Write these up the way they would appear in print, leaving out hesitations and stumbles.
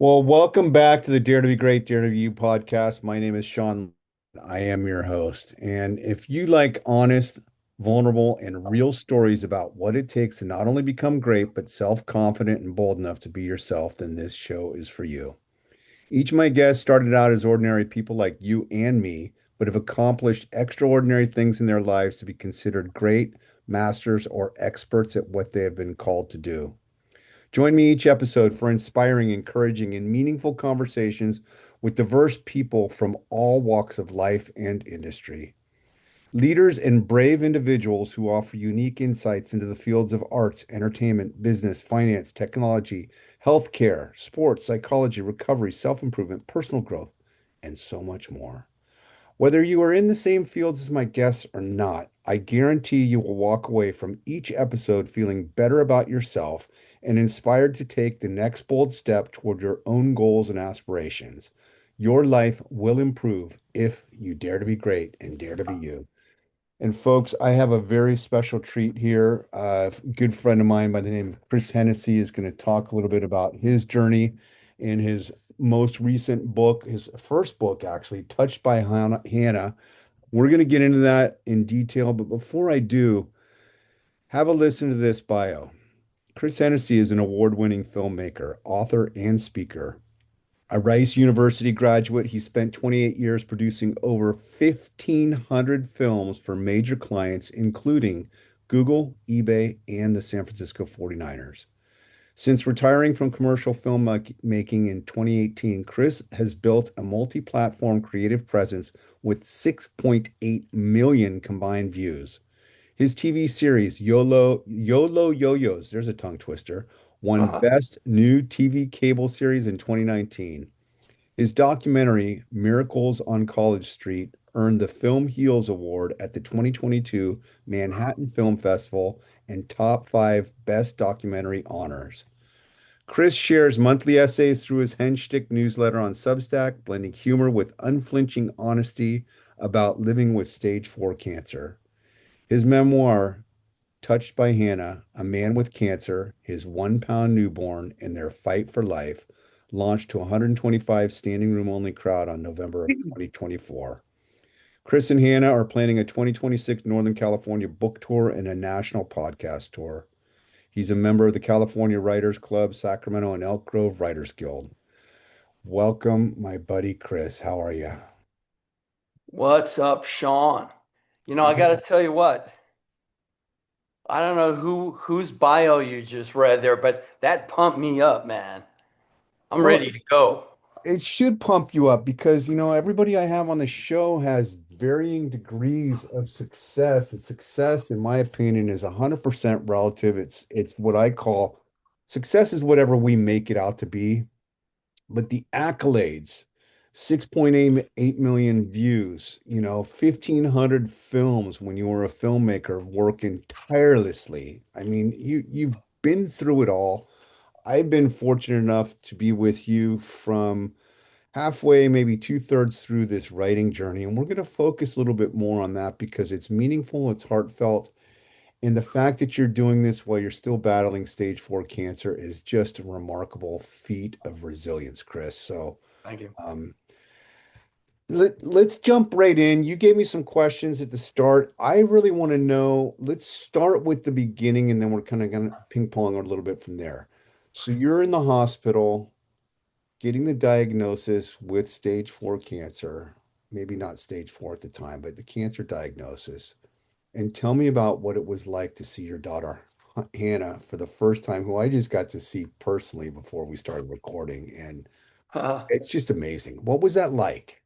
Well, welcome back to the Dare to Be Great, Dare to Be You podcast. My name is Sean. I am your host. And if you like honest, vulnerable, and real stories about what it takes to not only become great, but self-confident and bold enough to be yourself, then this show is for you. Each of my guests started out as ordinary people like you and me, but have accomplished extraordinary things in their lives to be considered great, masters, or experts at what they have been called to do. Join me each episode for inspiring, encouraging, and meaningful conversations with diverse people from all walks of life and industry. Leaders and brave individuals who offer unique insights into the fields of arts, entertainment, business, finance, technology, healthcare, sports, psychology, recovery, self improvement, personal growth, and so much more. Whether you are in the same fields as my guests or not, I guarantee you will walk away from each episode feeling better about yourself and inspired to take the next bold step toward your own goals and aspirations. Your life will improve if you dare to be great and dare to be you. And folks, I have a very special treat here. A good friend of mine by the name of Chris Hennessy is going to talk a little bit about his journey in his most recent book, his first book, actually, Touched by Hannah. We're going to get into that in detail, but before I do, have a listen to this bio. Chris Hennessy is an award-winning filmmaker, author, and speaker. A Rice University graduate, he spent 28 years producing over 1,500 films for major clients, including Google, eBay, and the San Francisco 49ers. Since retiring from commercial filmmaking in 2018, Chris has built a multi-platform creative presence with 6.8 million combined views. His TV series, Yolo YoYos, there's a tongue twister, won Uh-huh. Best New TV Cable Series in 2019. His documentary, Miracles on College Street, earned the Film Heals Award at the 2022 Manhattan Film Festival and top five Best Documentary honors. Chris shares monthly essays through his HennSchtick newsletter on Substack, blending humor with unflinching honesty about living with stage 4 cancer. His memoir, Touched by Hannah, A Man with Cancer, His 1 Pound Newborn, and Their Fight for Life, launched to 125 standing room only crowd on November of 2024. Chris and Hannah are planning a 2026 Northern California book tour and a national podcast tour. He's a member of the California Writers Club, Sacramento, and Elk Grove Writers Guild. Welcome, my buddy Chris. How are you? What's up, Sean? I got to tell you what. I don't know whose bio you just read there, but that pumped me up, man. I'm Well, ready to go. it should pump you up because, everybody I have on the show has varying degrees of success. And success, in my opinion, is 100% relative. It's what I call success is whatever we make it out to be. But the accolades, 6.88 million views, 1,500 films when you were a filmmaker working tirelessly. I mean, you've been through it all. I've been fortunate enough to be with you from halfway, maybe two-thirds through this writing journey. And we're going to focus a little bit more on that because it's meaningful, it's heartfelt. And the fact that you're doing this while you're still battling stage 4 cancer is just a remarkable feat of resilience, Chris. So, Thank you. um, let's jump right in. You gave me some questions at the start. I really want to know, let's start with the beginning and then we're kind of going to ping pong a little bit from there. So you're in the hospital getting the diagnosis with stage 4 cancer, maybe not stage 4 at the time, but the cancer diagnosis. And tell me about what it was like to see your daughter, Hannah, for the first time, who I just got to see personally before we started recording. And it's just amazing. What was that like?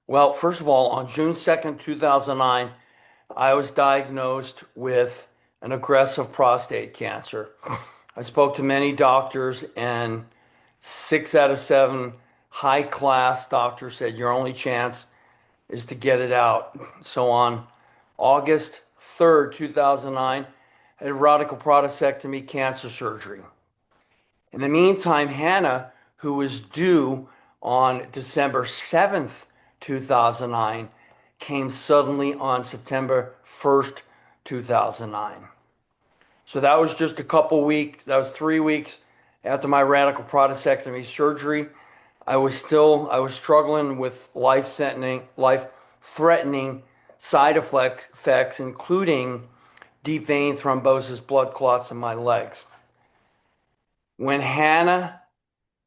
Well, first of all, on June 2nd, 2009, I was diagnosed with an aggressive prostate cancer. I spoke to many doctors, and 6 out of 7 high class doctors said your only chance is to get it out. So on August 3rd, 2009, I had radical prostatectomy cancer surgery. In the meantime, Hannah, who was due on December 7th, 2009, came suddenly on September 1st, 2009. So that was just a couple weeks, that was 3 weeks after my radical prostatectomy surgery, I was struggling with life threatening side effects, including deep vein thrombosis, blood clots in my legs. When Hannah,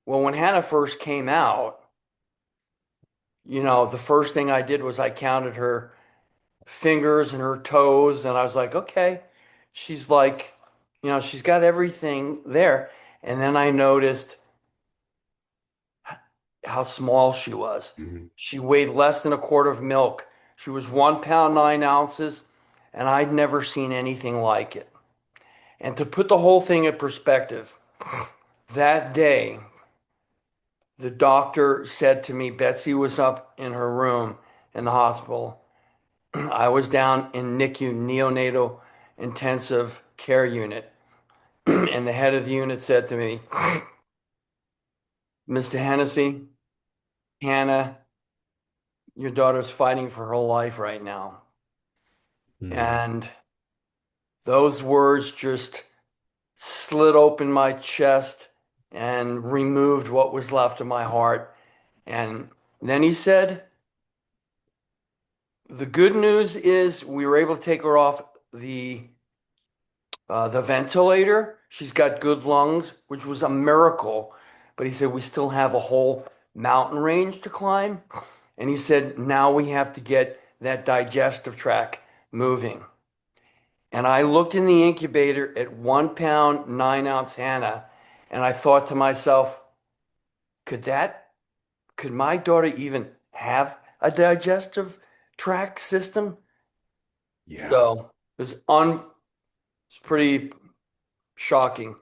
when Hannah first came out, the first thing I did was I counted her fingers and her toes, and I was like, okay, she's like, she's got everything there. And then I noticed how small she was. Mhm. She weighed less than a quart of milk. She was 1 pound 9 ounces, and I'd never seen anything like it. And to put the whole thing in perspective, that day, the doctor said to me, Betsy was up in her room in the hospital. I was down in NICU, neonatal intensive care unit. And the head of the unit said to me, Mr. Hennessy, Hannah, your daughter's fighting for her life right now. Mhm. And those words just slid open my chest and removed what was left of my heart. And then he said, the good news is we were able to take her off the ventilator. She's got good lungs, which was a miracle. But he said, we still have a whole mountain range to climb. And he said, now we have to get that digestive tract moving. And I looked in the incubator at 1 pound, 9 ounce Hannah, and I thought to myself, could that, could my daughter even have a digestive tract system? Yeah. So it's pretty shocking.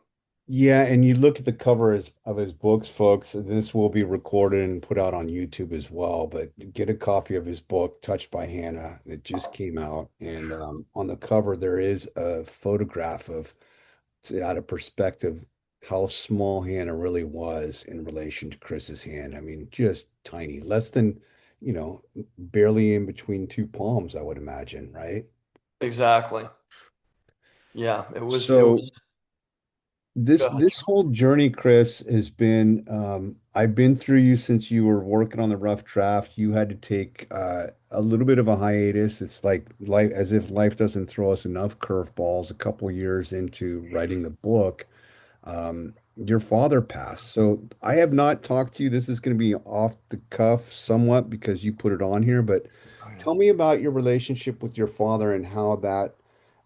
Yeah, and you look at the cover of his books, folks. This will be recorded and put out on YouTube as well. But get a copy of his book, Touched by Hannah, that just came out. And on the cover, there is a photograph of, out of perspective, how small Hannah really was in relation to Chris's hand. I mean, just tiny, less than, you know, barely in between two palms, I would imagine, right? Exactly. Yeah, it So was good. this whole journey, Chris, has been I've been through you since you were working on the rough draft. You had to take a little bit of a hiatus. It's like life, as if life doesn't throw us enough curveballs. A couple years into writing the book, your father passed. So I have not talked to you. This is going to be off the cuff somewhat because you put it on here, but Oh, yeah. tell me about your relationship with your father and how that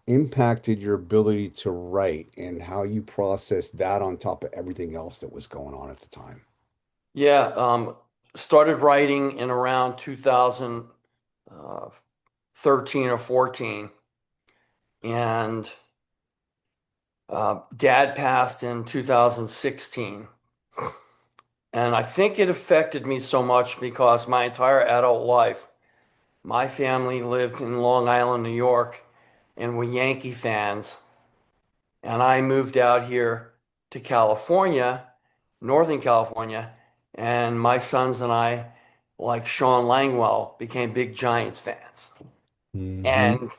impacted your ability to write and how you processed that on top of everything else that was going on at the time. Yeah, started writing in around 2013 or 14, and dad passed in 2016. And I think it affected me so much because my entire adult life, my family lived in Long Island, New York, and were Yankee fans. And I moved out here to California, Northern California, and my sons and I, like Sean Langwell, became big Giants fans. Hmm. And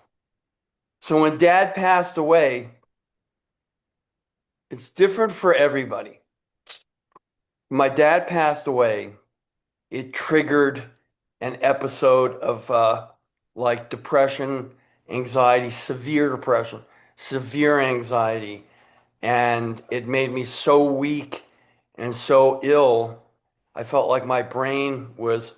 so when dad passed away, it's different for everybody. My dad passed away, it triggered an episode of like depression, anxiety, severe depression, severe anxiety, and it made me so weak and so ill. I felt like my brain was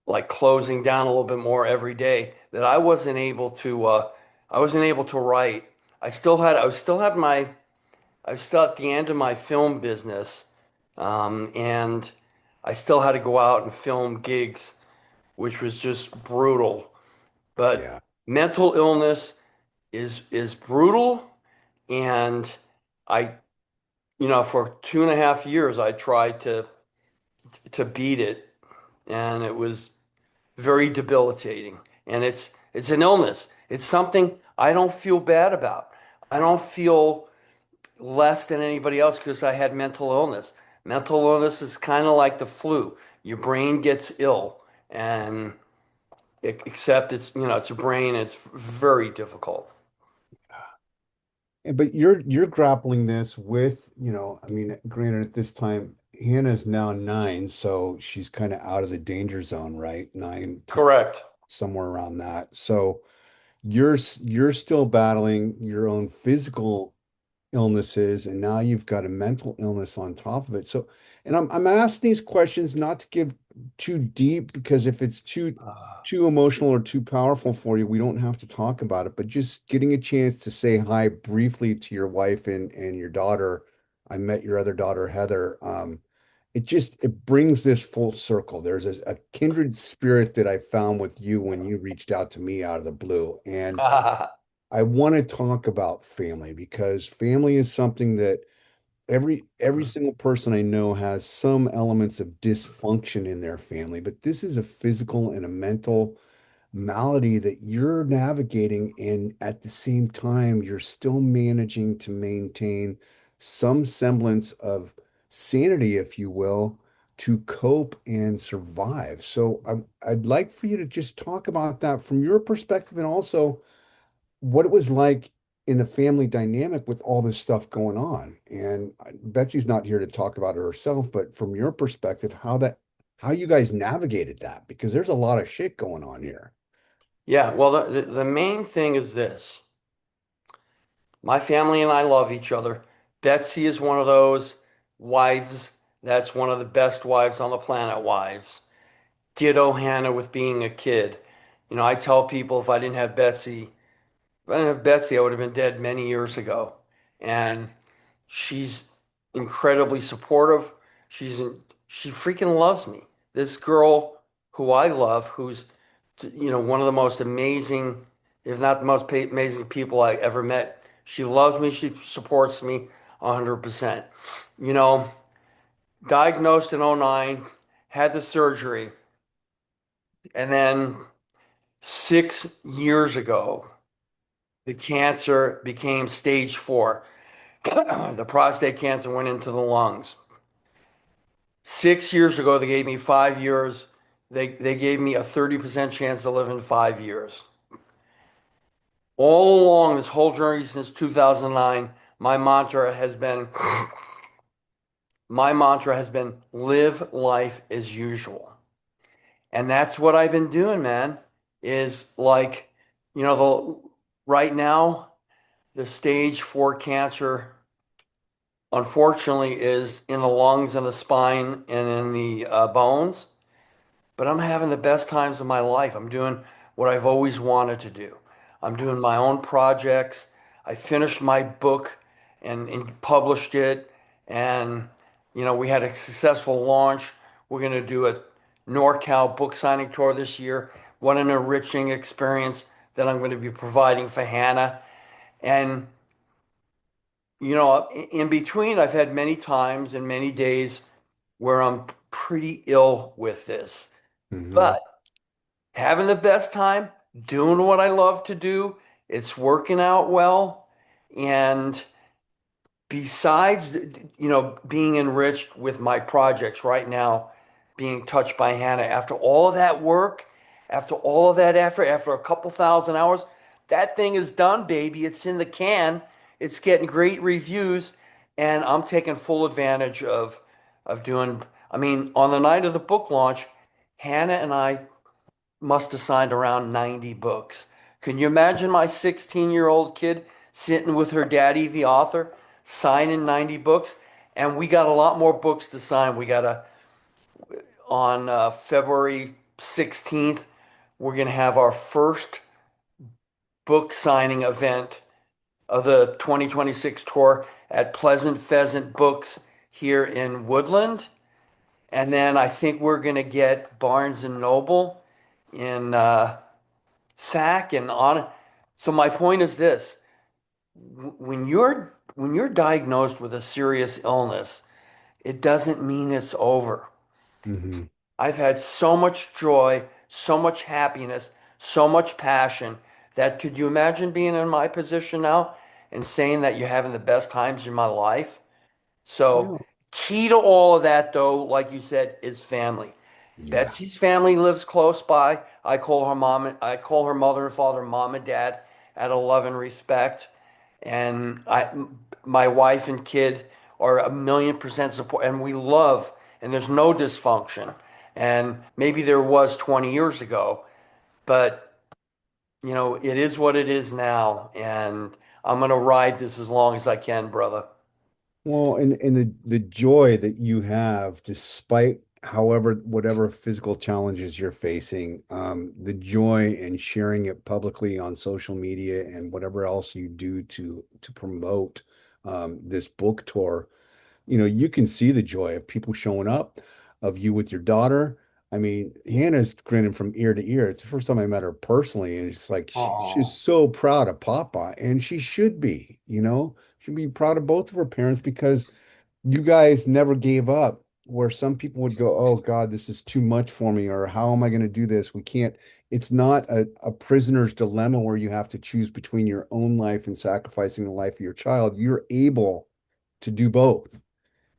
like closing down a little bit more every day that I wasn't able to write. I was still at the end of my film business, and I still had to go out and film gigs, which was just brutal. But Yeah. mental illness is brutal, and I, for 2.5 years, I tried to beat it, and it was very debilitating. And it's an illness. It's something I don't feel bad about. I don't feel less than anybody else because I had mental illness. Mental illness is kind of like the flu. Your brain gets ill, and except it's your brain. It's very difficult. But you're grappling this with, I mean, granted at this time, Hannah's now 9, so she's kind of out of the danger zone, right? 9, 10, Correct. somewhere around that. So you're still battling your own physical illnesses, and now you've got a mental illness on top of it. So, and I'm asking these questions not to give too deep, because if it's too emotional or too powerful for you, we don't have to talk about it. But just getting a chance to say hi briefly to your wife and your daughter. I met your other daughter, Heather. It brings this full circle. There's a kindred spirit that I found with you when you reached out to me out of the blue. And I want to talk about family, because family is something that every single person I know has some elements of dysfunction in their family, but this is a physical and a mental malady that you're navigating, and at the same time, you're still managing to maintain some semblance of sanity, if you will, to cope and survive. So I'd like for you to just talk about that from your perspective, and also what it was like in the family dynamic with all this stuff going on. And Betsy's not here to talk about it herself, but from your perspective, how you guys navigated that, because there's a lot of shit going on here. Yeah, well, the main thing is this. My family and I love each other. Betsy is one of those wives that's one of the best wives on the planet, wives. Ditto Hannah with being a kid. I tell people if I didn't have Betsy, I would have been dead many years ago. And she's incredibly supportive. She's she freaking loves me. This girl who I love, who's one of the most amazing, if not the most amazing people I ever met. She loves me. She supports me 100%. You know, diagnosed in '09, had the surgery, and then 6 years ago, the cancer became stage 4. The prostate cancer went into the lungs. 6 years ago, they gave me 5 years. They gave me a 30% chance to live in 5 years. All along this whole journey since 2009, my mantra has been live life as usual. And that's what I've been doing, man. Is like, right now, the stage 4 cancer, unfortunately, is in the lungs and the spine and in the bones. But I'm having the best times of my life. I'm doing what I've always wanted to do. I'm doing my own projects. I finished my book and published it. And, we had a successful launch. We're going to do a NorCal book signing tour this year. What an enriching experience that I'm going to be providing for Hannah. And, in between, I've had many times and many days where I'm pretty ill with this. Hmm. But having the best time, doing what I love to do. It's working out well. And besides, being enriched with my projects right now, being touched by Hannah, after all of that work, after all of that effort, after a couple thousand hours, that thing is done, baby. It's in the can. It's getting great reviews, and I'm taking full advantage of doing. I mean, on the night of the book launch, Hannah and I must have signed around 90 books. Can you imagine my 16-year-old kid sitting with her daddy, the author, signing 90 books? And we got a lot more books to sign. On February 16th, we're going to have our first book signing event of the 2026 tour at Pleasant Pheasant Books here in Woodland. And then I think we're going to get Barnes and Noble in Sac and on. So my point is this: when you're diagnosed with a serious illness, it doesn't mean it's over. Hmm. I've had so much joy, so much happiness, so much passion that could you imagine being in my position now and saying that you're having the best times in my life? So Yeah. key to all of that though, like you said, is family. Yeah. Betsy's family lives close by. I call her mother and father mom and dad out of love and respect. and my wife and kid are 1,000,000% support, and we love, and there's no dysfunction. And maybe there was 20 years ago, but it is what it is now, and I'm gonna ride this as long as I can, brother. Well, and the joy that you have, despite however whatever physical challenges you're facing, the joy in sharing it publicly on social media and whatever else you do to promote this book tour, you can see the joy of people showing up, of you with your daughter. I mean, Hannah's grinning from ear to ear. It's the first time I met her personally, and it's like she's Oh, so proud of Papa, and she should be, should be proud of both of her parents because you guys never gave up. Where some people would go, "Oh God, this is too much for me," or "How am I going to do this?" We can't. It's not a prisoner's dilemma where you have to choose between your own life and sacrificing the life of your child. You're able to do both.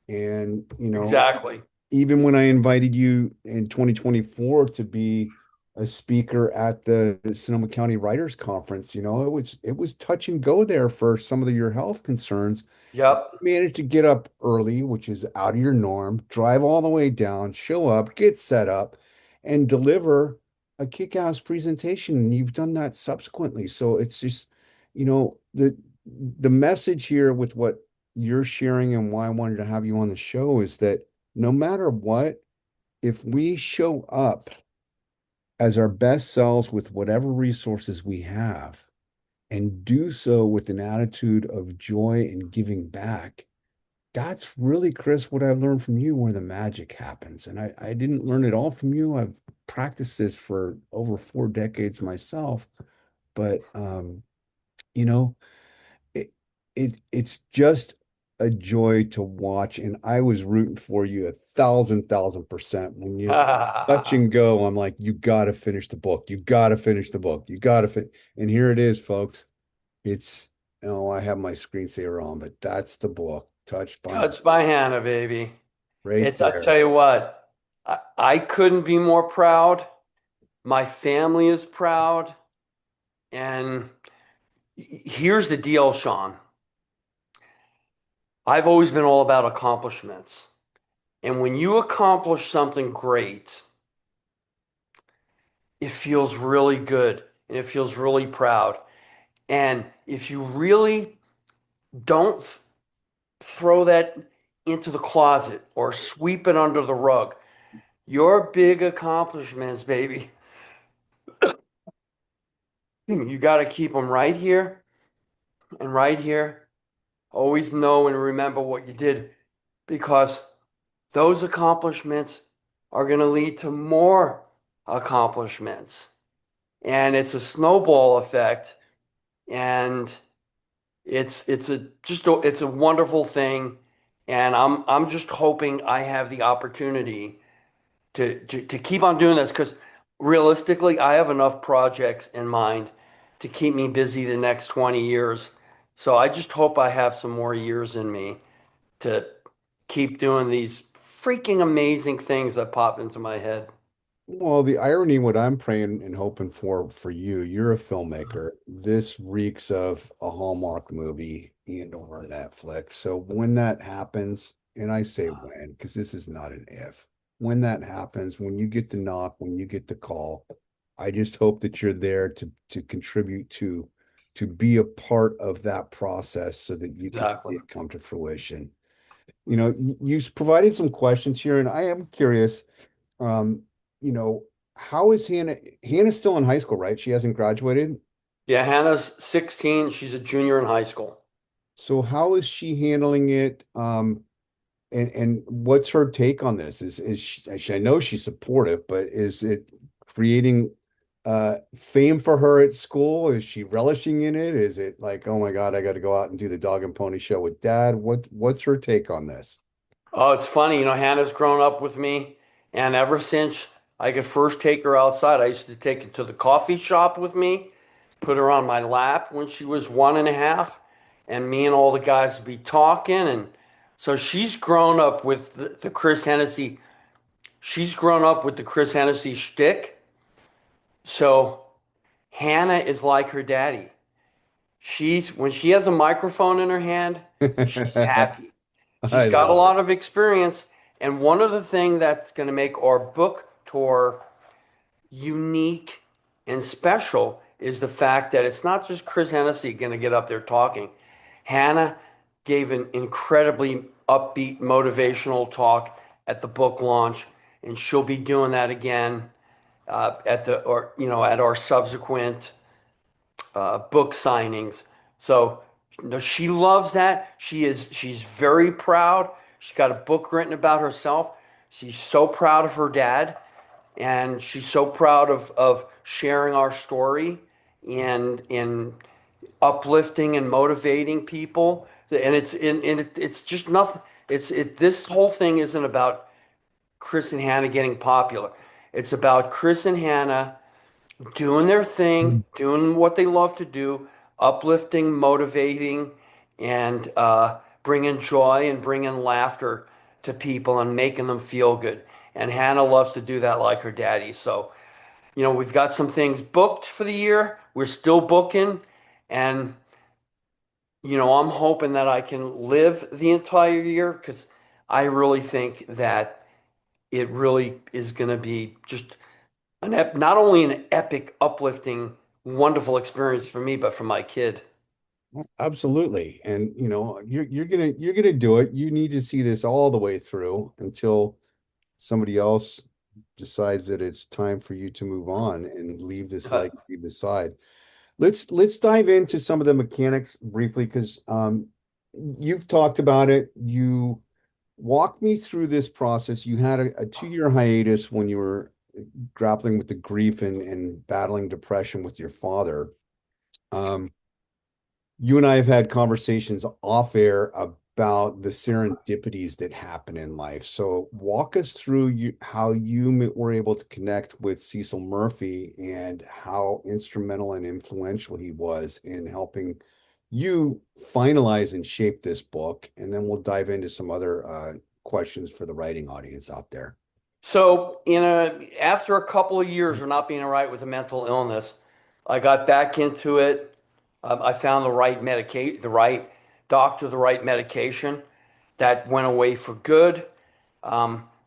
And, exactly. even when I invited you in 2024 to be a speaker at the Sonoma County Writers Conference, it was touch and go there for some of your health concerns. Yep. Managed to get up early, which is out of your norm, drive all the way down, show up, get set up, and deliver a kick-ass presentation. And you've done that subsequently. So it's just, the message here with what you're sharing and why I wanted to have you on the show is that no matter what, if we show up as our best selves with whatever resources we have and do so with an attitude of joy and giving back, that's really, Chris, what I've learned from you, where the magic happens. And I didn't learn it all from you. I've practiced this for over 4 decades myself. But you know, it it's just a joy to watch. And I was rooting for you 1,000,000% when you touch and go. I'm like, you gotta finish the book. You gotta finish the book. You gotta fin. And here it is, folks. It's I have my screensaver on, but that's the book, Touched by Touched by Hannah, baby. right I tell there. you what, I couldn't be more proud. My family is proud. And here's the deal, Sean. I've always been all about accomplishments. And when you accomplish something great, it feels really good and it feels really proud. And if you really don't throw that into the closet or sweep it under the rug, your big accomplishments, baby, you got to keep them right here and right here. Always know and remember what you did, because those accomplishments are going to lead to more accomplishments. And it's a snowball effect. And it's a wonderful thing. And I'm just hoping I have the opportunity to keep on doing this, because realistically, I have enough projects in mind to keep me busy the next 20 years. So I just hope I have some more years in me to keep doing these freaking amazing things that pop into my head. Well, the irony, what I'm praying and hoping for you, you're a filmmaker. This reeks of a Hallmark movie and or Netflix. So when that happens, and I say when, because this is not an if, when that happens, when you get the knock, when you get the call, I just hope that you're there to contribute to be a part of that process so that you can see Exactly. it come to fruition. You provided some questions here, and I am curious. Um, you know, how is Hannah? Hannah's still in high school, right? She hasn't graduated. Yeah, Hannah's 16. She's a junior in high school. So how is she handling it? And what's her take on this? I know she's supportive, but is it creating fame for her at school? Is she relishing in it? Is it like, oh my God, I got to go out and do the dog and pony show with dad? What's her take on this? Oh, it's funny. Hannah's grown up with me, and ever since I could first take her outside, I used to take her to the coffee shop with me, put her on my lap when she was 1.5, and me and all the guys would be talking. And so she's grown up with the Chris Hennessy. She's grown up with the Chris Hennessy shtick. So Hannah is like her daddy. When she has a microphone in her hand, she's happy. She's I got a love it. lot of experience, and one of the things that's going to make our book tour unique and special is the fact that it's not just Chris Hennessy going to get up there talking. Hannah gave an incredibly upbeat, motivational talk at the book launch, and she'll be doing that again at our subsequent book signings. So no, she loves that. She's very proud. She's got a book written about herself. She's so proud of her dad, and she's so proud of sharing our story and in uplifting and motivating people. And it's just nothing. This whole thing isn't about Chris and Hannah getting popular. It's about Chris and Hannah doing their thing, doing what they love to do, uplifting, motivating, and bringing joy and bringing laughter to people and making them feel good. And Hannah loves to do that like her daddy. So, we've got some things booked for the year. We're still booking. And, I'm hoping that I can live the entire year because I really think that it really is going to be just not only an epic, uplifting, wonderful experience for me, but for my kid. Absolutely. And you're gonna do it. You need to see this all the way through until somebody else decides that it's time for you to move on and leave this legacy beside. Let's dive into some of the mechanics briefly because you've talked about it. You walked me through this process. You had a 2-year hiatus when you were grappling with the grief and battling depression with your father. Um, you and I have had conversations off air about the serendipities that happen in life. So walk us through how you were able to connect with Cecil Murphy and how instrumental and influential he was in helping you finalize and shape this book. And then we'll dive into some other questions for the writing audience out there. So, after a couple of years of not being all right with a mental illness, I got back into it. I found the right doctor, the right medication that went away for good.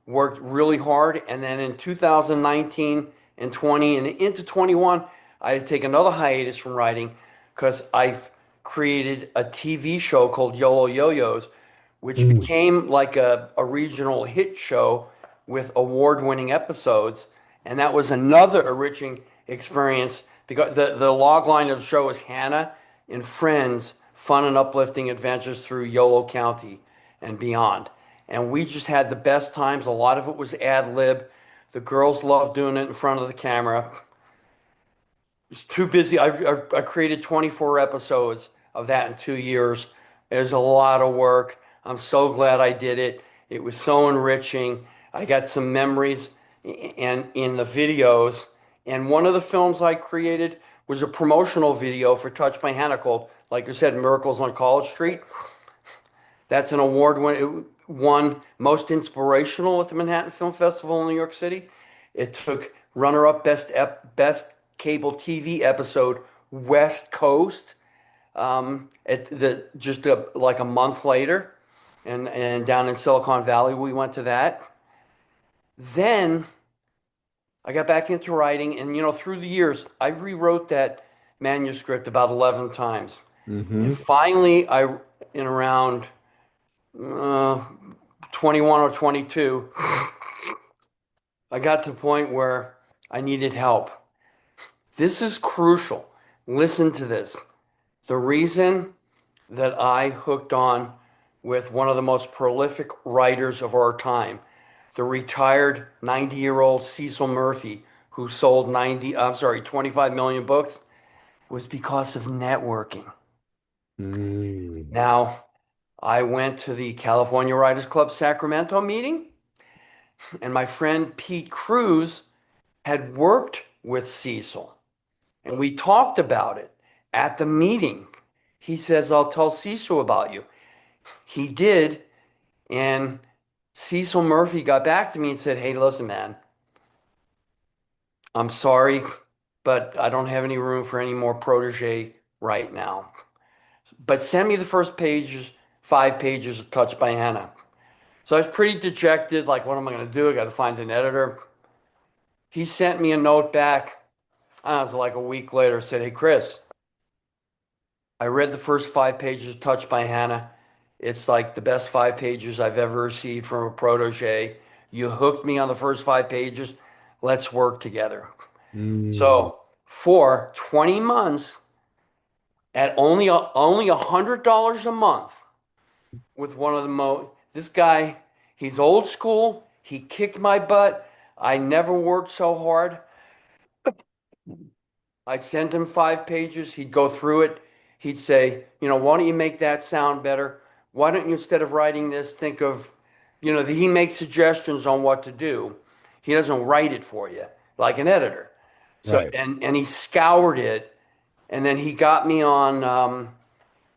Worked really hard, and then in 2019 and 20 and into 21, I had to take another hiatus from writing because I've created a TV show called Yolo YoYos, which Mm. became like a regional hit show with award-winning episodes, and that was another enriching experience because the log line of the show is Hannah and friends fun and uplifting adventures through Yolo County and beyond. And we just had the best times. A lot of it was ad lib. The girls loved doing it in front of the camera. It's too busy. I created 24 episodes of that in 2 years. It was a lot of work. I'm so glad I did it. It was so enriching. I got some memories and in the videos. And one of the films I created was a promotional video for Touch by Hannah called, like I said, Miracles on College Street. That's an award won most inspirational at the Manhattan Film Festival in New York City. It took runner-up best cable TV episode West Coast at the just like a month later, and down in Silicon Valley we went to that. Then I got back into writing, and through the years I rewrote that manuscript about 11 times, and Hmm. finally in around uh, 21 or 22, I got to the point where I needed help. This is crucial. Listen to this. The reason that I hooked on with one of the most prolific writers of our time, the retired 90-year-old Cecil Murphy, who sold 25 million books, was because of networking. Mm. Now, I went to the California Writers Club Sacramento meeting, and my friend Pete Cruz had worked with Cecil, and we talked about it at the meeting. He says, I'll tell Cecil about you. He did, and Cecil Murphy got back to me and said, Hey, listen, man, I'm sorry, but I don't have any room for any more protege right now. but send me the first pages, 5 pages of Touched by Hannah. So I was pretty dejected, like, what am I going to do? I got to find an editor. He sent me a note back. I was like a week later, said, "Hey, Chris, I read the first 5 pages of Touched by Hannah. It's like the best 5 pages I've ever received from a protege. You hooked me on the first 5 pages. Let's work together." Mm, So for 20 months at only $100 a month with one of the this guy, he's old school. He kicked my butt. I never worked so hard. I'd send him 5 pages. He'd go through it. He'd say, why don't you make that sound better? Why don't you, instead of writing this, think of, he makes suggestions on what to do. He doesn't write it for you like an editor. So, right. and he scoured it, and then he got me on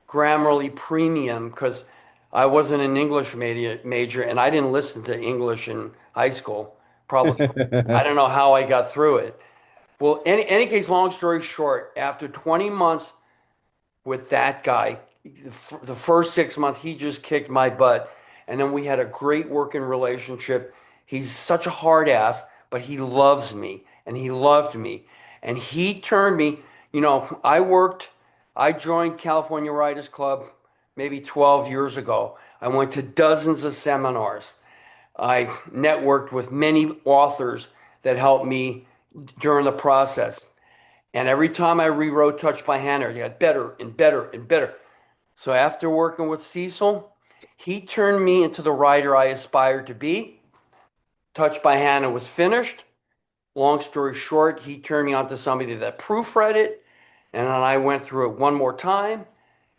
Grammarly Premium because I wasn't an English major and I didn't listen to English in high school. Probably, I don't know how I got through it. Well, any case, long story short, after 20 months with that guy, the first 6 months, he just kicked my butt. And then we had a great working relationship. He's such a hard ass, but he loves me and he loved me. And he turned me, I joined California Writers Club maybe 12 years ago. I went to dozens of seminars. I networked with many authors that helped me during the process. And every time I rewrote Touched by Hannah, it got better and better and better. So after working with Cecil, he turned me into the writer I aspired to be. Touched by Hannah was finished. Long story short, he turned me on to somebody that proofread it. And then I went through it one more time,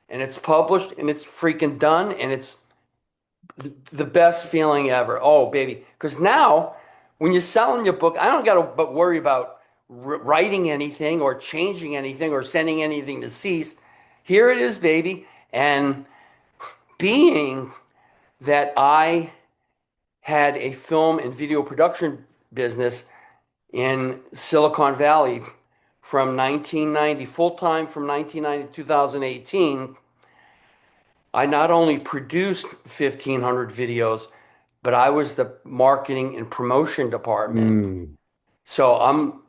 and it's published and it's freaking done. And it's the best feeling ever. Oh, baby. Because now, when you're selling your book, I don't got to worry about writing anything or changing anything or sending anything to cease. Here it is, baby. And being that I had a film and video production business in Silicon Valley from 1990, full time from 1990 to 2018, I not only produced 1,500 videos, but I was the marketing and promotion department. Mm. So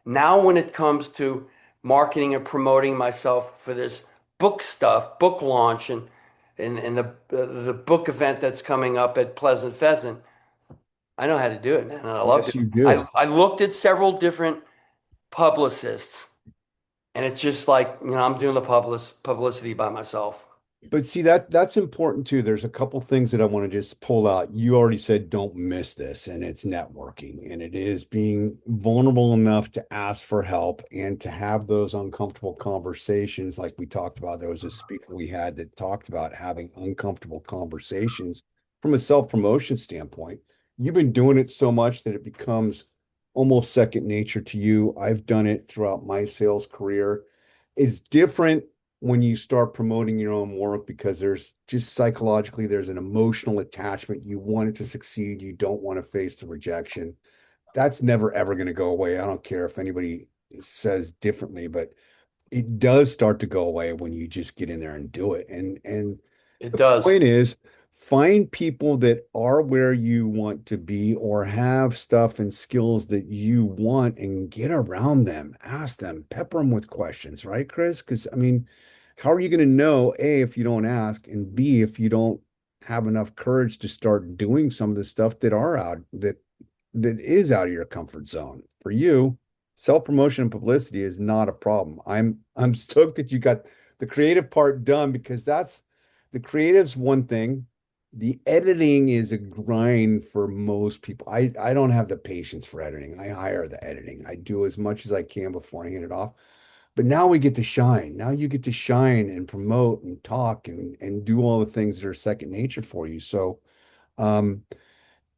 now when it comes to marketing and promoting myself for this book stuff, book launch and the book event that's coming up at Pleasant Pheasant, I know how to do it, man, and I love Yes, it. you I do. I looked at several different publicists, and it's just like, I'm doing the publicity by myself. But see that's important too. There's a couple things that I want to just pull out. You already said don't miss this, and it's networking, and it is being vulnerable enough to ask for help and to have those uncomfortable conversations. Like we talked about, there was a speaker we had that talked about having uncomfortable conversations from a self-promotion standpoint. You've been doing it so much that it becomes almost second nature to you. I've done it throughout my sales career. It's different when you start promoting your own work because there's just psychologically there's an emotional attachment. You want it to succeed. You don't want to face the rejection. That's never ever going to go away. I don't care if anybody says differently, but it does start to go away when you just get in there and do it. And It the does. point is find people that are where you want to be or have stuff and skills that you want and get around them. Ask them, pepper them with questions, right, Chris? Because I mean, how are you going to know, A, if you don't ask, and B, if you don't have enough courage to start doing some of the stuff that is out of your comfort zone? For you, self-promotion and publicity is not a problem. I'm stoked that you got the creative part done because that's the creative's one thing. The editing is a grind for most people. I don't have the patience for editing. I hire the editing. I do as much as I can before I hand it off. But now we get to shine. Now you get to shine and promote and talk and do all the things that are second nature for you. So um,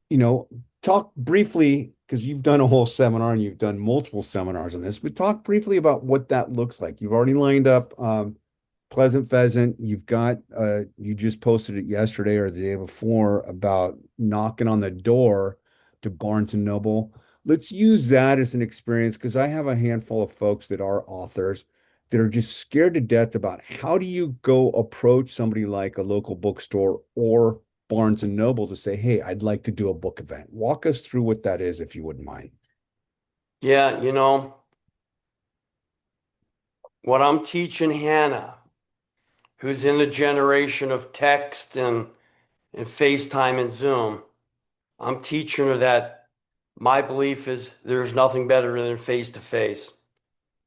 you know, talk briefly because you've done a whole seminar and you've done multiple seminars on this, but talk briefly about what that looks like. You've already lined up Pleasant Pheasant. You've got you just posted it yesterday or the day before about knocking on the door to Barnes and Noble. Let's use that as an experience because I have a handful of folks that are authors that are just scared to death about how do you go approach somebody like a local bookstore or Barnes and Noble to say, hey, I'd like to do a book event. Walk us through what that is, if you wouldn't mind. Yeah, what I'm teaching Hannah, who's in the generation of text and FaceTime and Zoom, I'm teaching her that my belief is there's nothing better than face to face.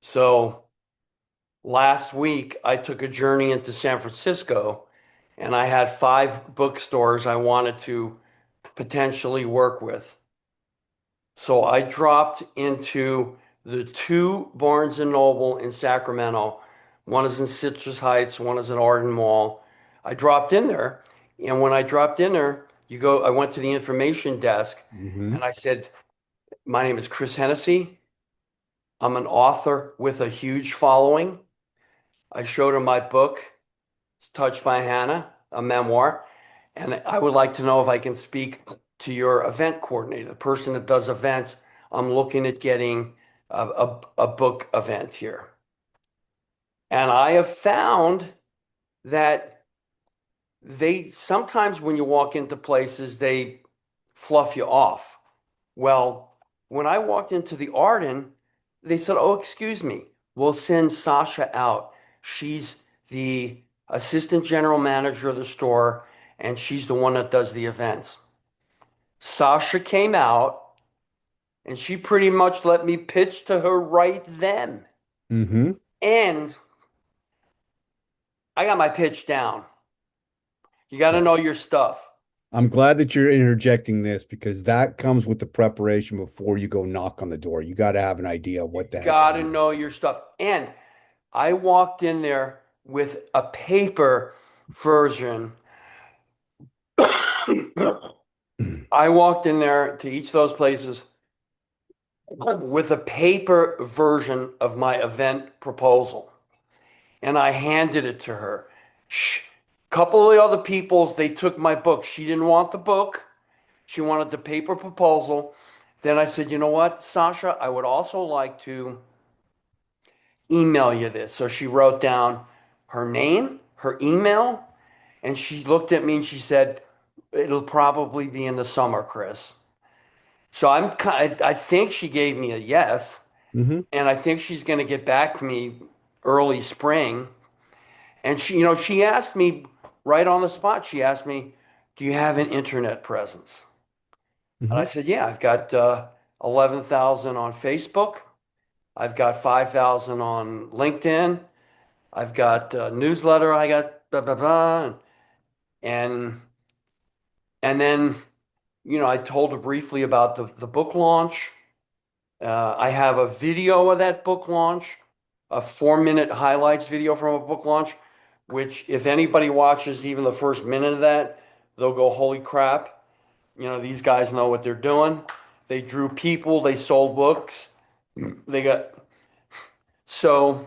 So last week, I took a journey into San Francisco and I had 5 bookstores I wanted to potentially work with. So I dropped into the 2 Barnes and Noble in Sacramento. One is in Citrus Heights, one is in Arden Mall. I dropped in there, and when I dropped in there, I went to the information desk Hmm. and I said, "My name is Chris Hennessy. I'm an author with a huge following." I showed her my book, It's Touched by Hannah, a memoir, and I would like to know if I can speak to your event coordinator, the person that does events. I'm looking at getting a book event here. And I have found that they sometimes when you walk into places, they fluff you off. Well, when I walked into the Arden, they said, "Oh, excuse me, we'll send Sasha out. She's the assistant general manager of the store, and she's the one that does the events." Sasha came out, and she pretty much let me pitch to her right then. Hmm. And I got my pitch down. You got to know your stuff. I'm glad that you're interjecting this because that comes with the preparation before you go knock on the door. You got to have an idea of You what the heck's got to going know your stuff. And I walked in there with a paper version. on. I walked in there to each of those places with a paper version of my event proposal, and I handed it to her. Shh. Couple of the other peoples, they took my book. She didn't want the book. She wanted the paper proposal. Then I said, "You know what, Sasha, I would also like to email you this." So she wrote down her name, her email, and she looked at me and she said, "It'll probably be in the summer, Chris." So I think she gave me a yes, Hmm. and I think she's going to get back to me early spring. And she asked me right on the spot. She asked me, "Do you have an internet presence?" And I Hmm. said, "Yeah, I've got 11,000 on Facebook. I've got 5,000 on LinkedIn. I've got a newsletter. I got blah blah blah." And and then I told her briefly about the book launch. I have a video of that book launch, a 4-minute highlights video from a book launch, which if anybody watches even the first minute of that, they'll go, "Holy crap, these guys know what they're doing." They drew people, they sold books, they got so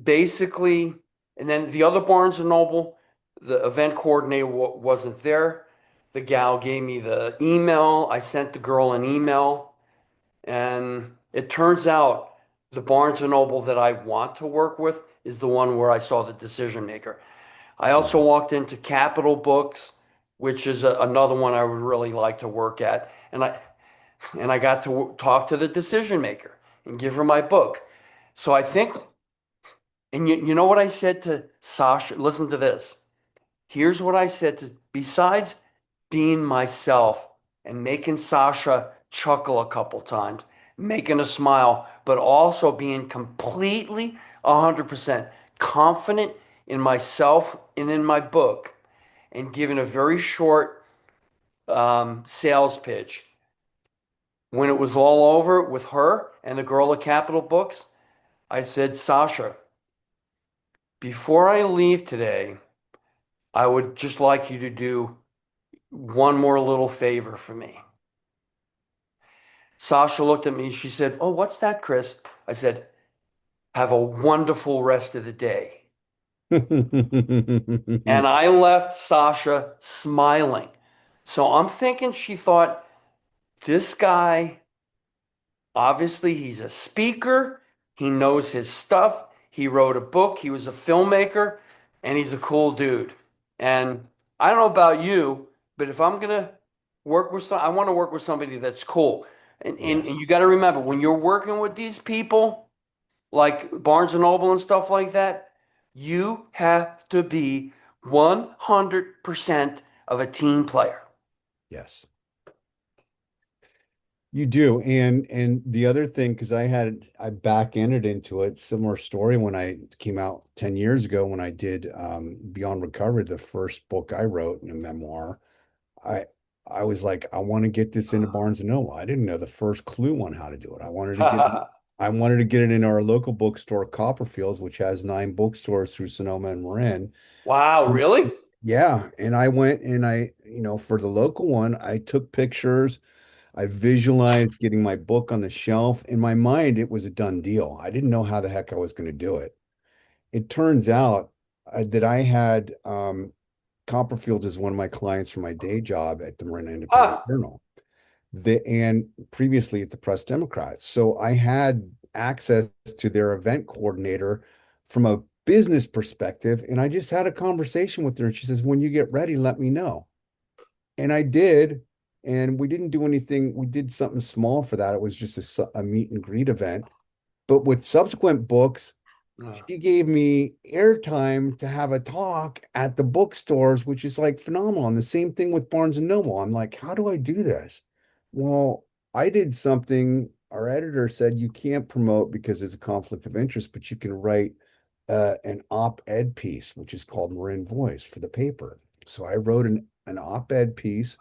basically, and then the other Barnes and Noble, the event coordinator wasn't there. The gal gave me the email. I sent the girl an email, and it turns out the Barnes and Noble that I want to work with is the one where I saw the decision maker. I also walked into Capital Books, which is another one I would really like to work at, and I got to talk to the decision maker and give her my book. So I think, and you know what I said to Sasha? Listen to this. Here's what I said besides being myself and making Sasha chuckle a couple times, making a smile, but also being completely 100% confident in myself and in my book and giving a very short sales pitch. When it was all over with her and the girl at Capital Books, I said, "Sasha, before I leave today, I would just like you to do one more little favor for me." Sasha looked at me. She said, "Oh, what's that, Chris?" I said, "Have a wonderful rest of the day." And I left Sasha smiling. So I'm thinking she thought, this guy, obviously, he's a speaker. He knows his stuff. He wrote a book. He was a filmmaker, and he's a cool dude. And I don't know about you, but if I'm gonna work with I want to work with somebody that's cool. And Yes. you got to remember when you're working with these people like Barnes and Noble and stuff like that, you have to be 100% of a team player. Yes. You do. And the other thing, because I back ended into it, similar story when I came out 10 years ago when I did Beyond Recovery, the first book I wrote in a memoir. I I was like, I want to get this into Barnes and Noble. I didn't know the first clue on how to do it. I wanted to get it in our local bookstore, Copperfields, which has 9 bookstores through Sonoma and Marin. Wow, really? Yeah, and I went and for the local one, I took pictures. I visualized getting my book on the shelf. In my mind, it was a done deal. I didn't know how the heck I was going to do it. It turns out that I had Copperfield is one of my clients for my day job at the Marin Independent Huh. Journal. And previously at the Press Democrat. So I had access to their event coordinator from a business perspective. And I just had a conversation with her. And she says, when you get ready, let me know. And I did. And we didn't do anything. We did something small for that. It was just a meet and greet event. But with subsequent books, Uh, she gave me airtime to have a talk at the bookstores, which is like phenomenal. And the same thing with Barnes and Noble. I'm like, how do I do this? Well, I did something. Our editor said you can't promote because it's a conflict of interest, but you can write an op-ed piece, which is called Marin Voice for the paper. So I wrote an op-ed piece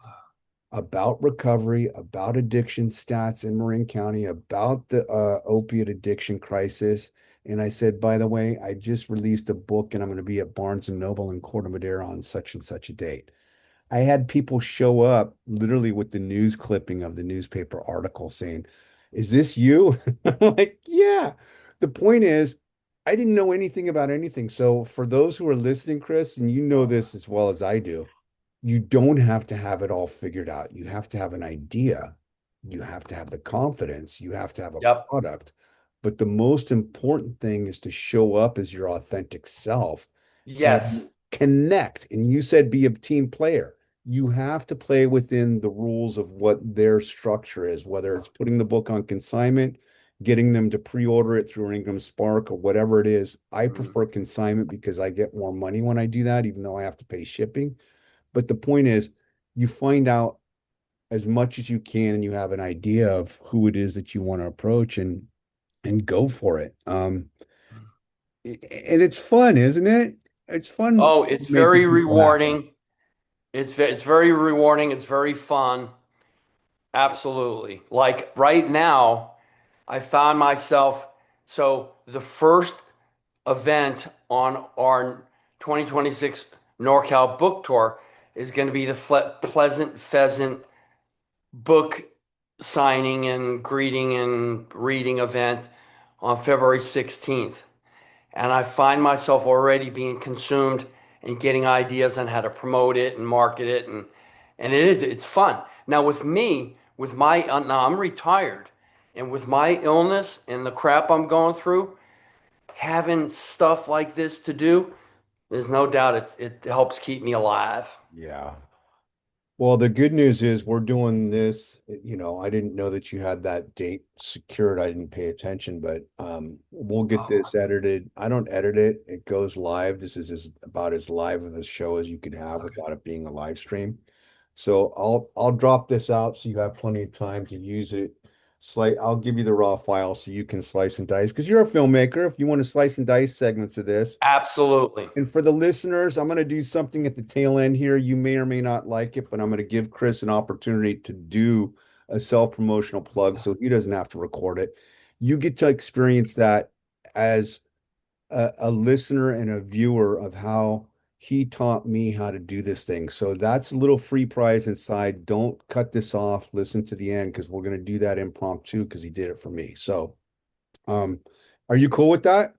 about recovery, about addiction stats in Marin County, about the opiate addiction crisis. And I said, by the way, I just released a book and I'm going to be at Barnes and Noble in Corte Madera on such and such a date. I had people show up literally with the news clipping of the newspaper article saying, is this you? I'm like, yeah. The point is, I didn't know anything about anything. So for those who are listening, Chris, and you know this as well as I do, you don't have to have it all figured out. You have to have an idea. You have to have the confidence. You have to have a yep. product. But the most important thing is to show up as your authentic self and Yes. connect. And you said be a team player. You have to play within the rules of what their structure is, whether it's putting the book on consignment, getting them to pre-order it through Ingram Spark or whatever it is. I Mm. prefer consignment because I get more money when I do that, even though I have to pay shipping. But the point is, you find out as much as you can and you have an idea of who it is that you want to approach and go for it. And it's fun, isn't it? It's fun Oh, it's making very people happy. rewarding. It's very rewarding. It's very fun. Absolutely. Like right now, I found myself, so the first event on our 2026 NorCal book tour is going to be the Pleasant Pheasant book signing and greeting and reading event on February 16th. And I find myself already being consumed and getting ideas on how to promote it and market it and it's fun. Now with me, with my now I'm retired and with my illness and the crap I'm going through, having stuff like this to do, there's no doubt it helps keep me alive. Yeah. Well, the good news is we're doing this. I didn't know that you had that date secured. I didn't pay attention, but we'll get Oh, this edited. I don't edit it. It goes live. This is about as live of a show as you could have okay. without it being a live stream. So I'll drop this out so you have plenty of time to use it. I'll give you the raw file so you can slice and dice because you're a filmmaker. If you want to slice and dice segments of this, Absolutely. and for the listeners, I'm going to do something at the tail end here. You may or may not like it, but I'm going to give Chris an opportunity to do a self-promotional plug so he doesn't have to record it. You get to experience that as a listener and a viewer of how he taught me how to do this thing. So that's a little free prize inside. Don't cut this off. Listen to the end because we're going to do that impromptu because he did it for me. So, um, are you cool with that?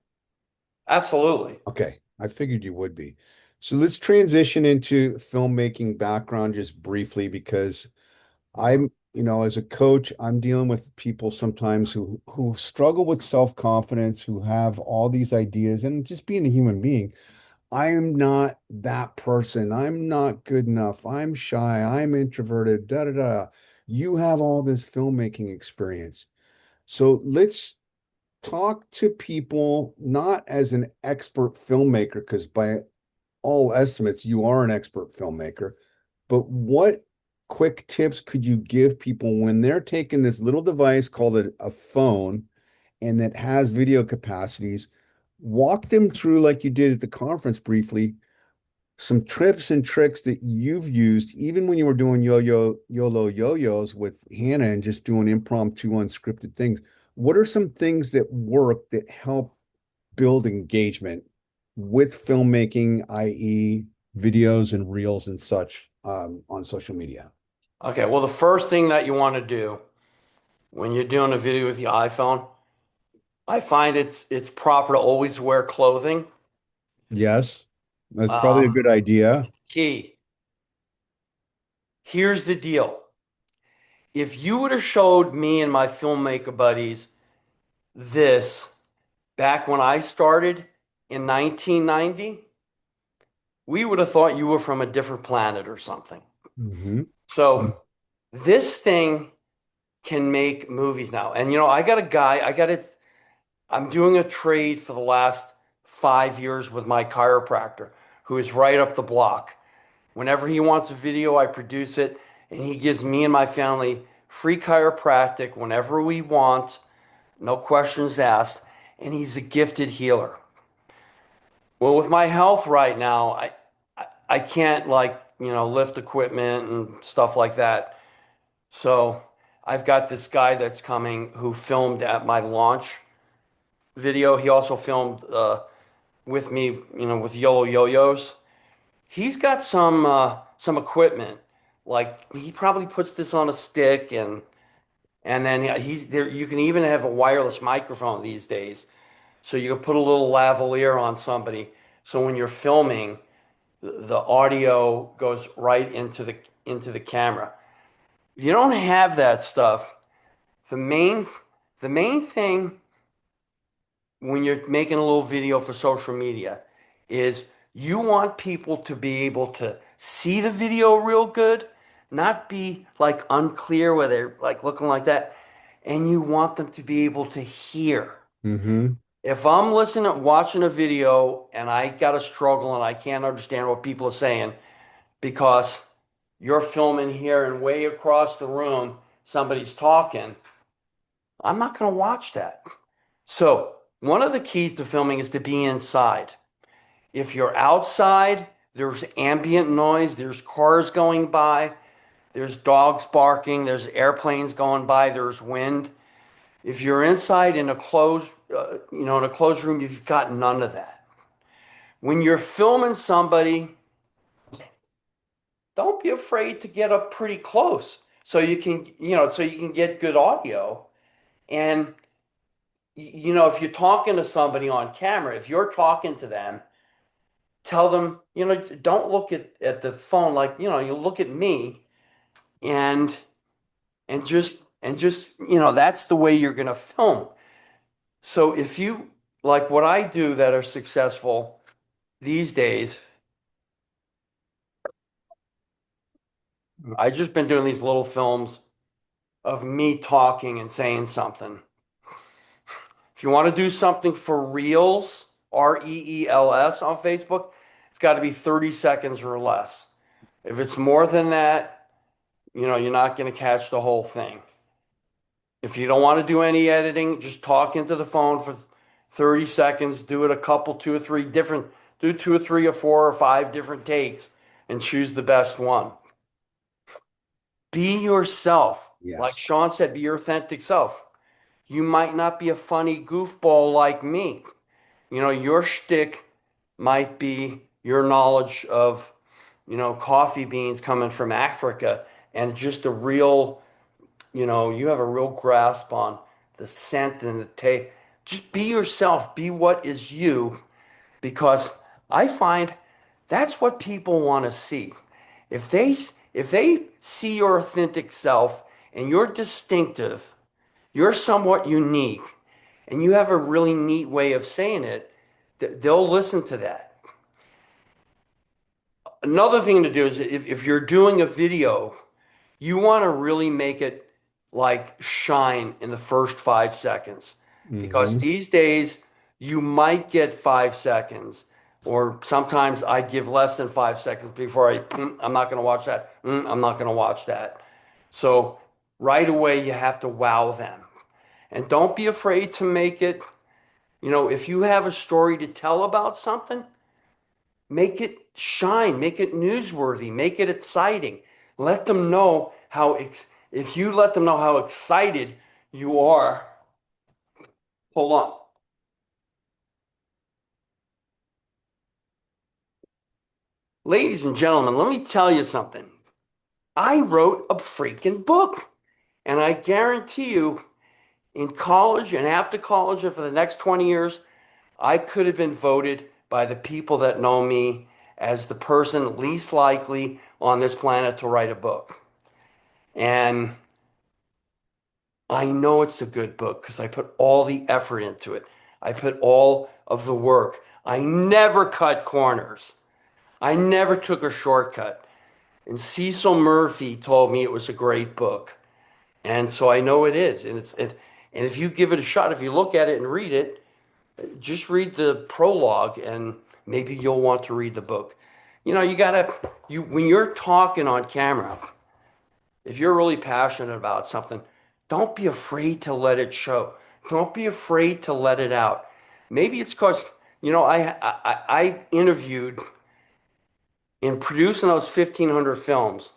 Absolutely. Okay, I figured you would be. So let's transition into filmmaking background just briefly because I'm as a coach, I'm dealing with people sometimes who struggle with self-confidence, who have all these ideas, and just being a human being. I am not that person. I'm not good enough. I'm shy. I'm introverted. Da da da. You have all this filmmaking experience. So let's talk to people not as an expert filmmaker, because by all estimates, you are an expert filmmaker. But what quick tips could you give people when they're taking this little device called a phone and that has video capacities? Walk them through, like you did at the conference briefly, some tips and tricks that you've used, even when you were doing Yolo YoYos with Hannah and just doing impromptu, unscripted things. What are some things that work that help build engagement with filmmaking, i.e., videos and reels and such on social media? Okay, well, the first thing that you want to do when you're doing a video with your iPhone, I find it's proper to always wear clothing. Yes, that's probably a Um, good idea. Key. Here's the deal. If you would have showed me and my filmmaker buddies this back when I started in 1990, we would have thought you were from a different planet or something. Hmm. So this thing can make movies now. And I got a guy, I'm doing a trade for the last 5 years with my chiropractor who is right up the block. Whenever he wants a video, I produce it, and he gives me and my family free chiropractic whenever we want, no questions asked, and he's a gifted healer. Well, with my health right now, I can't like, lift equipment and stuff like that. So I've got this guy that's coming who filmed at my launch video. He also filmed with me, with Yolo YoYos. He's got some equipment. Like he probably puts this on a stick and then he's there. You can even have a wireless microphone these days, so you can put a little lavalier on somebody. So when you're filming, the audio goes right into the camera. If you don't have that stuff, the main the main thing when you're making a little video for social media is you want people to be able to see the video real good, not be like unclear where they're like looking like that, and you want them to be able to hear. Hmm. If I'm listening, watching a video and I got a struggle and I can't understand what people are saying because you're filming here and way across the room, somebody's talking, I'm not going to watch that. So, one of the keys to filming is to be inside. If you're outside, there's ambient noise, there's cars going by, there's dogs barking, there's airplanes going by, there's wind. If you're inside in a closed room, you've got none of that. When you're filming somebody, don't be afraid to get up pretty close so you can get good audio. And if you're talking to somebody on camera, if you're talking to them, tell them, don't look at the phone like, you look at me and and just that's the way you're gonna film. So if you like what I do that are successful these days, I just been doing these little films of me talking and saying something. If you want to do something for Reels, Reels on Facebook, it's got to be 30 seconds or less. If it's more than that, you're not going to catch the whole thing. If you don't want to do any editing, just talk into the phone for 30 seconds, do it a couple, do two or three or four or five different takes and choose the best one. Be yourself. Like Yes. Sean said, be your authentic self. You might not be a funny goofball like me. Your shtick might be your knowledge of, coffee beans coming from Africa and just a real, you have a real grasp on the scent and the taste. Just be yourself, be what is you, because I find that's what people want to see. If they see your authentic self and you're distinctive, you're somewhat unique, and you have a really neat way of saying it, they'll listen to that. Another thing to do is if you're doing a video, you want to really make it like shine in the first 5 seconds. Because Hmm. these days you might get 5 seconds, or sometimes I give less than 5 seconds before I'm not going to watch that. I'm not going to watch that. So right away you have to wow them. And don't be afraid to make it, if you have a story to tell about something, make it shine, make it newsworthy, make it exciting. Let them know if you let them know how excited you are. Hold on. Ladies and gentlemen, let me tell you something. I wrote a freaking book. And I guarantee you, in college and after college and for the next 20 years, I could have been voted by the people that know me as the person least likely on this planet to write a book. And I know it's a good book because I put all the effort into it. I put all of the work. I never cut corners. I never took a shortcut. And Cecil Murphy told me it was a great book. And so I know it is. And if you give it a shot, if you look at it and read it, just read the prologue and maybe you'll want to read the book. You gotta you when you're talking on camera, if you're really passionate about something, don't be afraid to let it show. Don't be afraid to let it out. Maybe it's because, I interviewed in producing those 1,500 films.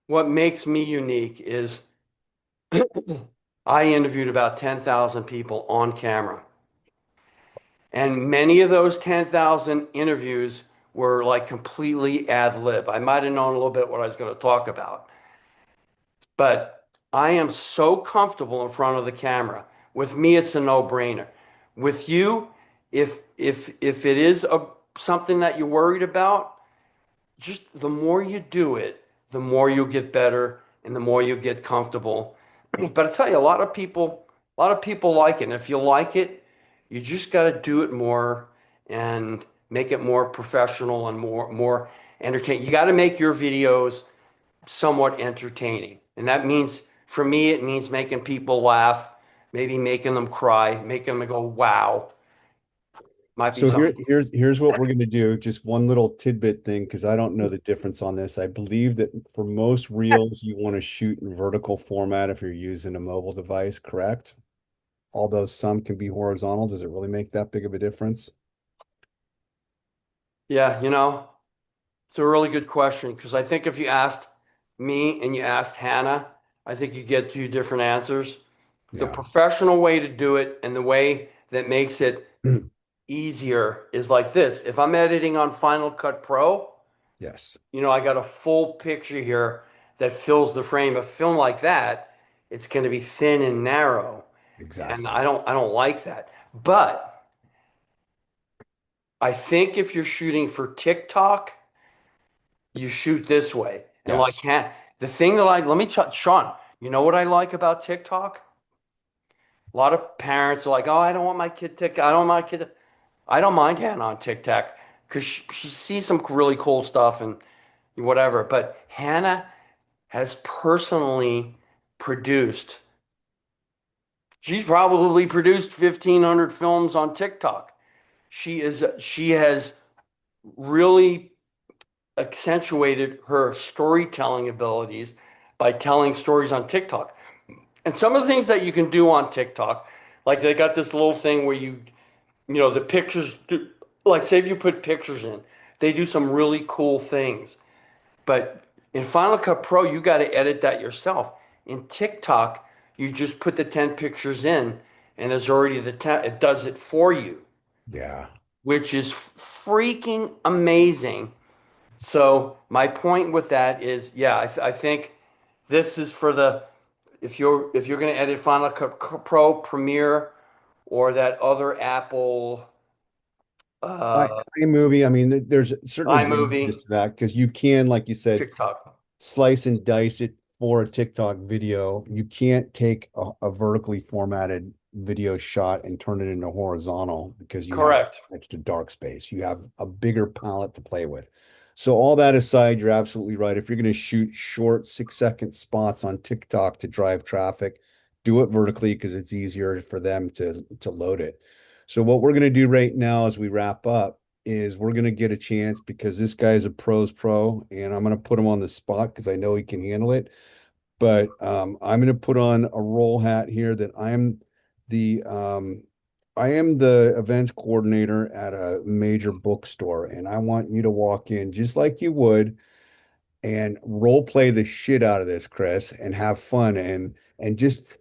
What makes me unique is I interviewed about 10,000 people on camera. And many of those 10,000 interviews were like completely ad lib. I might have known a little bit what I was going to talk about. But I am so comfortable in front of the camera. With me, it's a no-brainer. With you, if it is something that you're worried about, just the more you do it, the more you'll get better and the more you'll get comfortable. But I tell you, a lot of people like it. And if you like it, you just got to do it more and make it more professional and more entertaining. You got to make your videos somewhat entertaining. And that means, for me, it means making people laugh, maybe making them cry, making them go, wow, might be So something. here's what we're going to do. Just one little tidbit thing, because I don't know the difference on this. I believe that for most reels, you want to shoot in vertical format if you're using a mobile device, correct? Although some can be horizontal. Does it really make that big of a difference? Yeah, it's a really good question because I think if you asked me and you asked Hannah, I think you get two different answers. The Yeah. professional way to do it and the way that makes it easier is like this. If I'm editing on Final Cut Pro, Yes, I got a full picture here that fills the frame. A film like that, it's going to be thin and narrow, and exactly. I don't like that. But I think if you're shooting for TikTok, you shoot this way. And like Yes. the thing that let me tell Sean, you know what I like about TikTok? A lot of parents are like, "Oh, I don't want my kid TikTok. I don't want my kid." I don't mind Hannah on TikTok because she sees some really cool stuff and whatever. But Hannah has personally produced. She's probably produced 1,500 films on TikTok. She has really accentuated her storytelling abilities by telling stories on TikTok. And some of the things that you can do on TikTok, like they got this little thing where the pictures do, like say if you put pictures in, they do some really cool things. But in Final Cut Pro, you got to edit that yourself. In TikTok, you just put the 10 pictures in and there's already it does it for you, Yeah. which is freaking amazing. So my point with that is, yeah, I think this is for if you're going to edit Final Cut Pro, Premiere, or that other Apple I uh, iMovie, I mean, there's certain iMovie, advantages to that because you can, like you said, TikTok. slice and dice it for a TikTok video. You can't take a vertically formatted video shot and turn it into horizontal because you have Correct. extra dark space. You have a bigger palette to play with. So all that aside, you're absolutely right. If you're going to shoot short 6-second spots on TikTok to drive traffic, do it vertically because it's easier for them to load it. So what we're going to do right now as we wrap up is we're going to get a chance because this guy is a pro's pro, and I'm going to put him on the spot because I know he can handle it. But I'm going to put on a role hat here that the I am the events coordinator at a major bookstore, and I want you to walk in just like you would and role play the shit out of this, Chris, and have fun and just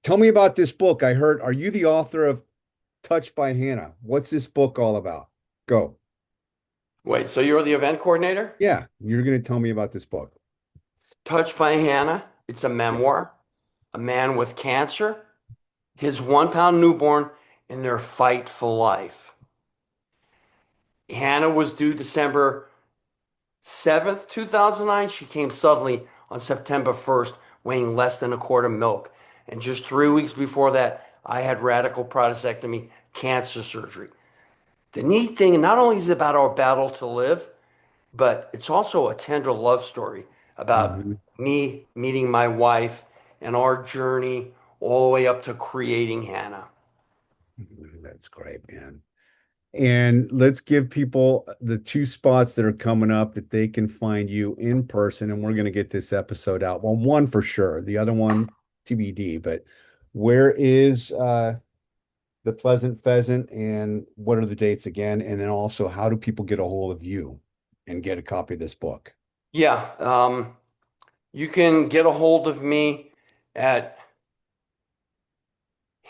tell me about this book. I heard, are you the author of Touched by Hannah? What's this book all about? Go. Wait, so you're the event coordinator? Yeah, you're going to tell me about this book. Touched by Hannah. It's a Yes. memoir. A man with cancer, his 1 pound newborn, and their fight for life. Hannah was due December 7th, 2009. She came suddenly on September 1st, weighing less than a quart of milk. And just 3 weeks before that, I had radical prostatectomy cancer surgery. The neat thing, not only is it about our battle to live, but it's also a tender love story about Mhm. me meeting my wife and our journey all the way up to creating Hannah. That's great, man. And let's give people the two spots that are coming up that they can find you in person. And we're going to get this episode out. Well, one for sure, the other one TBD. But where is the Pleasant Pheasant and what are the dates again? And then also, how do people get a hold of you and get a copy of this book? Yeah, you can get a hold of me at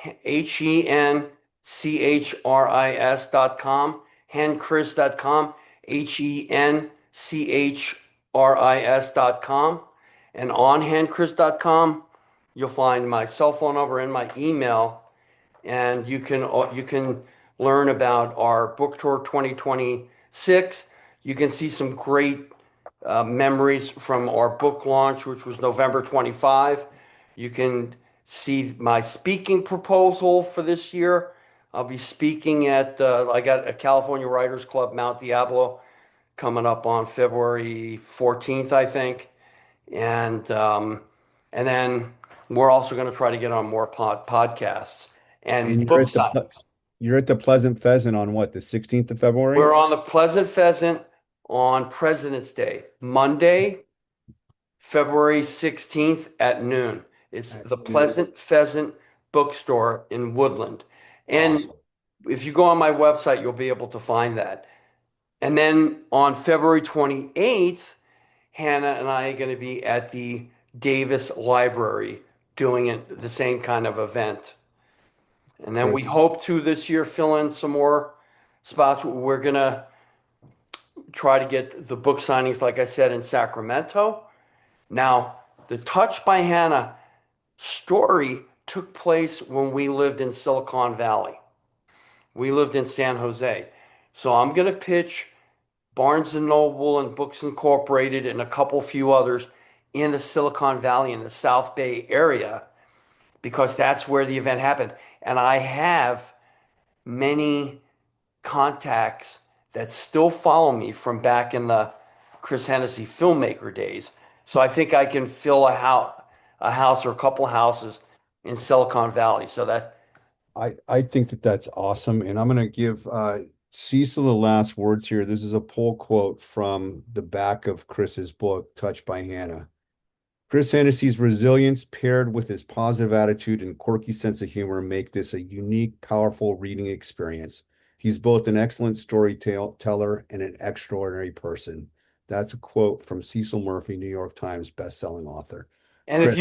HennChris.com, HennChris.com, HennChris.com. And on HennChris.com, you'll find my cell phone number and my email, and you can learn about our book tour 2026. You can see some great memories from our book launch, which was November 25. You can see my speaking proposal for this year. I'll be speaking I got a California Writers Club, Mount Diablo, coming up on February 14th, I think. And, um, and then we're also going to try to get on more podcasts And and book signings. you're at the Pleasant Pheasant on what, the 16th of February? We're on the Pleasant Pheasant on President's Day, Monday, February 16th at noon. It's At the noon. Pleasant Pheasant Bookstore in Woodland. And Awesome. if you go on my website, you'll be able to find that. And then on February 28th, Hannah and I are going to be at the Davis Library doing the same kind of event. And then we Chris, hope to this year fill in some more spots. We're going to try to get the book signings, like I said, in Sacramento. Now, the Touch by Hannah story took place when we lived in Silicon Valley. We lived in San Jose. So I'm going to pitch Barnes and Noble and Books Incorporated and a couple few others in the Silicon Valley in the South Bay area because that's where the event happened. And I have many contacts that still follow me from back in the Chris Hennessy filmmaker days. So I think I can fill a house or a couple houses in Silicon Valley. So that I think that that's awesome. And I'm going to give Cecil the last words here. This is a pull quote from the back of Chris's book, Touched by Hannah. Chris Hennessy's resilience paired with his positive attitude and quirky sense of humor make this a unique, powerful reading experience. He's both an excellent storyteller and an extraordinary person. That's a quote from Cecil Murphy, New York Times bestselling author. and if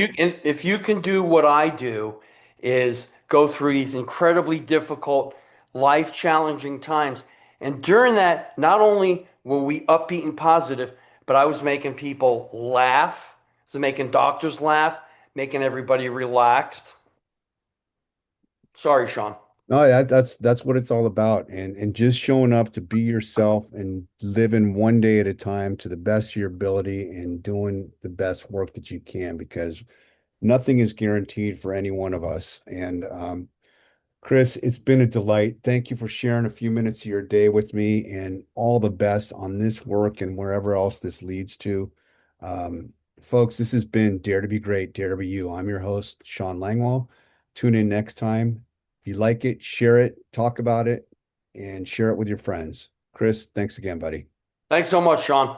Chris, you can do what I do is go through these incredibly difficult, life challenging times. And during that, not only were we upbeat and positive, but I was making people laugh, so making doctors laugh, making everybody relaxed. Sorry, Sean. No, that's what it's all about. And just showing up to be yourself and living one day at a time to the best of your ability and doing the best work that you can because nothing is guaranteed for any one of us. And Chris, it's been a delight. Thank you for sharing a few minutes of your day with me and all the best on this work and wherever else this leads to. Um, Folks, this has been Dare to Be Great, Dare to Be You. I'm your host, Sean Langwell. Tune in next time. If you like it, share it, talk about it, and share it with your friends. Chris, thanks again, buddy. Thanks so much, Sean.